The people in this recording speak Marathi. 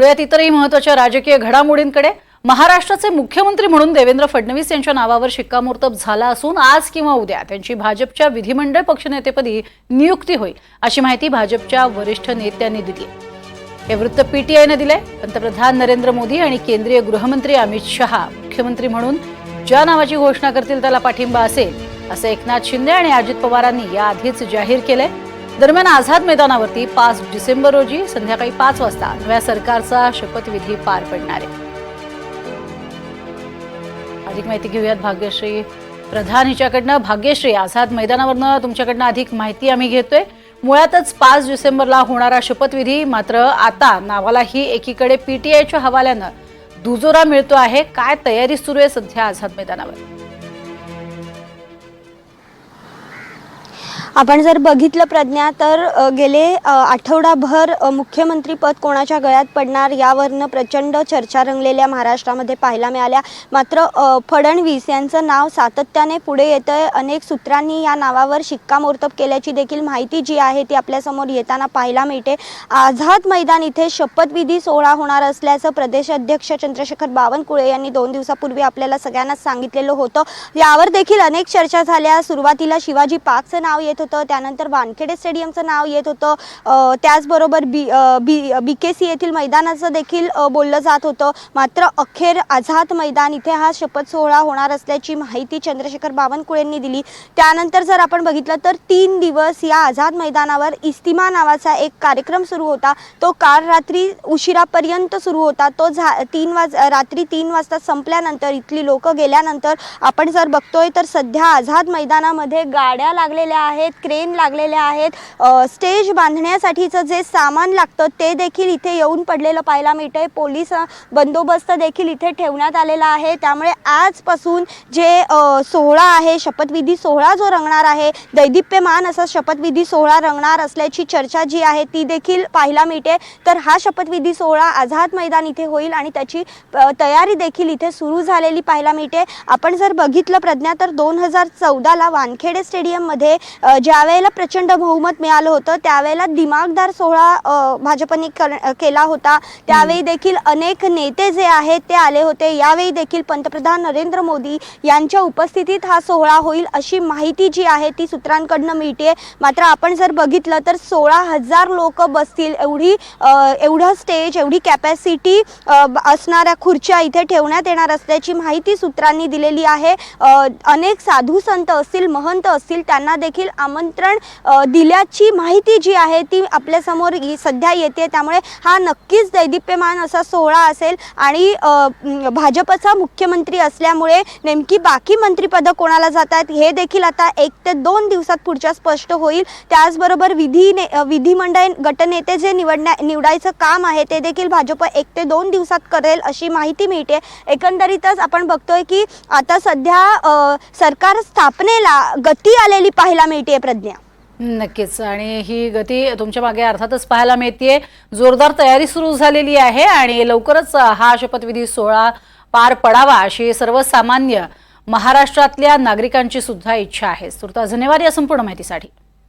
वळूयात इतरही महत्त्वाच्या राजकीय घडामोडींकडे। महाराष्ट्राचे मुख्यमंत्री म्हणून देवेंद्र फडणवीस यांच्या नावावर शिक्कामोर्तब झाला असून आज किंवा उद्या त्यांची भाजपच्या विधिमंडळ पक्षनेतेपदी नियुक्ती होईल अशी माहिती भाजपच्या वरिष्ठ नेत्यांनी दिली आहे। हे वृत्त पीटीआयने दिले। पंतप्रधान नरेंद्र मोदी आणि केंद्रीय गृहमंत्री अमित शहा मुख्यमंत्री म्हणून ज्या नावाची घोषणा करतील त्याला पाठिंबा असेल असे एकनाथ शिंदे आणि अजित पवारांनी याआधीच जाहीर केले। दरम्यान आझाद मैदानावरती 5 डिसेंबर रोजी संध्याकाळी 5 वाजता नव्या सरकारचा शपथविधी पार पडणार आहे। अधिक माहिती घेऊयात भाग्यश्री प्रधान हिच्याकडनं। भाग्यश्री, आझाद मैदानावरनं तुमच्याकडनं अधिक माहिती आम्ही घेतोय। मुळातच 5 डिसेंबरला होणारा शपथविधी मात्र आता नावालाही एकीकडे पीटीआयच्या हवाल्यानं दुजोरा मिळतो आहे। काय तयारी सुरू आहे सध्या आझाद मैदानावर? आपण जर बघितलं प्रज्ञा तर गेले आठवडाभर मुख्यमंत्री पद कोणाच्या गळ्यात पडणार यावरनं प्रचंड चर्चा रंगलेल्या महाराष्ट्रामध्ये पाहायला मिळाल्या। मात्र फडणवीस यांचं नाव सातत्याने पुढे येतंय। अनेक सूत्रांनी या नावावर शिक्कामोर्तब केल्याची देखील माहिती जी आहे ती आपल्या समोर येताना पाहायला मिळते। आझाद मैदान इथे शपथविधी सोहळा होणार असल्याचं प्रदेश अध्यक्ष चंद्रशेखर बावनकुळे यांनी 2 दिवसापूर्वी आपल्याला सगळ्यांना सांगितलेलं होतं। यावर देखील अनेक चर्चा झाल्या। सुरुवातीला शिवाजी पार्कचं नाव येत होतं, त्यानंतर वानखेडे स्टेडियमचं नाव येत होतं, त्याचबरोबर बीकेसी येथील मैदानाचं देखील बोललं जात होतं। मात्र अखेर आझाद मैदान इथे हा शपथ सोहळा होणार असल्याची माहिती चंद्रशेखर बावनकुळेंनी दिली। त्यानंतर जर आपण बघितलं तर 3 दिवस या आझाद मैदानावर इस्तिमा नावाचा एक कार्यक्रम सुरू होता। तो काल रात्री उशिरापर्यंत सुरू होता। तो रात्री 3 वाजता संपल्यानंतर इथली लोक गेल्यानंतर आपण जर बघतोय तर सध्या आझाद मैदानामध्ये गाड्या लागलेल्या आहेत, क्रेन लागलेल्या आहेत, स्टेज बांधण्यासाठीचं जे सामान लागतं ते देखील इथे येऊन पडलेलं पाहायला मिळतंय। पोलीस बंदोबस्त देखील इथे ठेवण्यात आलेला आहे। त्यामुळे आजपासून जे सोहळा आहे, शपथविधी सोहळा जो रंगणार आहे, दैदिप्यमान असा शपथविधी सोहळा रंगणार असल्याची चर्चा जी आहे ती देखील पाहायला मिळते। तर हा शपथविधी सोहळा आझाद मैदान इथे होईल आणि त्याची तयारी देखील इथे सुरू झालेली पाहायला मिळते। आपण जर बघितलं प्रज्ञा तर 2014ला वानखेडे स्टेडियममध्ये ज्या वेळेला प्रचंड बहुमत मिळालं होतं त्यावेळेला दिमागदार सोहळा भाजपने केला होता। त्यावेळी देखील अनेक नेते जे आहेत ते आले होते। यावेळी देखील पंतप्रधान नरेंद्र मोदी यांच्या उपस्थितीत हा सोहळा होईल अशी माहिती जी आहे ती सूत्रांकडून मिळते। मात्र आपण जर बघितलं तर 16,000 लोक बसतील एवढं स्टेज, एवढी कॅपॅसिटी असणाऱ्या खुर्च्या इथे ठेवण्यात येणार असल्याची माहिती सूत्रांनी दिलेली आहे। अनेक साधू संत असतील, महंत असतील त्यांना देखील आमंत्रण दिल्याची माहिती जी आहे ती आपल्या समोर सध्या येते। त्यामुळे हा नक्कीच दैदिप्यमान असा सोहळा असेल आणि भाजपचा मुख्यमंत्री असल्यामुळे नेमकी बाकी मंत्रिपदं कोणाला जातात हे देखील आता 1 ते 2 दिवसात पुढच्या स्पष्ट होईल। त्याचबरोबर विधिमंडळ गटनेते जे निवडायचं काम आहे ते देखील भाजप 1 ते 2 दिवसात करेल अशी माहिती मिळते। एकंदरीतच आपण बघतोय की आता सध्या सरकार स्थापनेला गती आलेली पाहायला मिळते प्रज्ञा। नक्कीच, आणि ही गती तुमच्या मागे अर्थातच पाहायला मिळते। जोरदार तयारी सुरू झालेली आहे आणि लवकरच हा शपथविधी सोहळा पार पडावा अशी सर्वसामान्य महाराष्ट्रातल्या नागरिकांची सुद्धा इच्छा आहे। सुरता, धन्यवाद या संपूर्ण माहितीसाठी।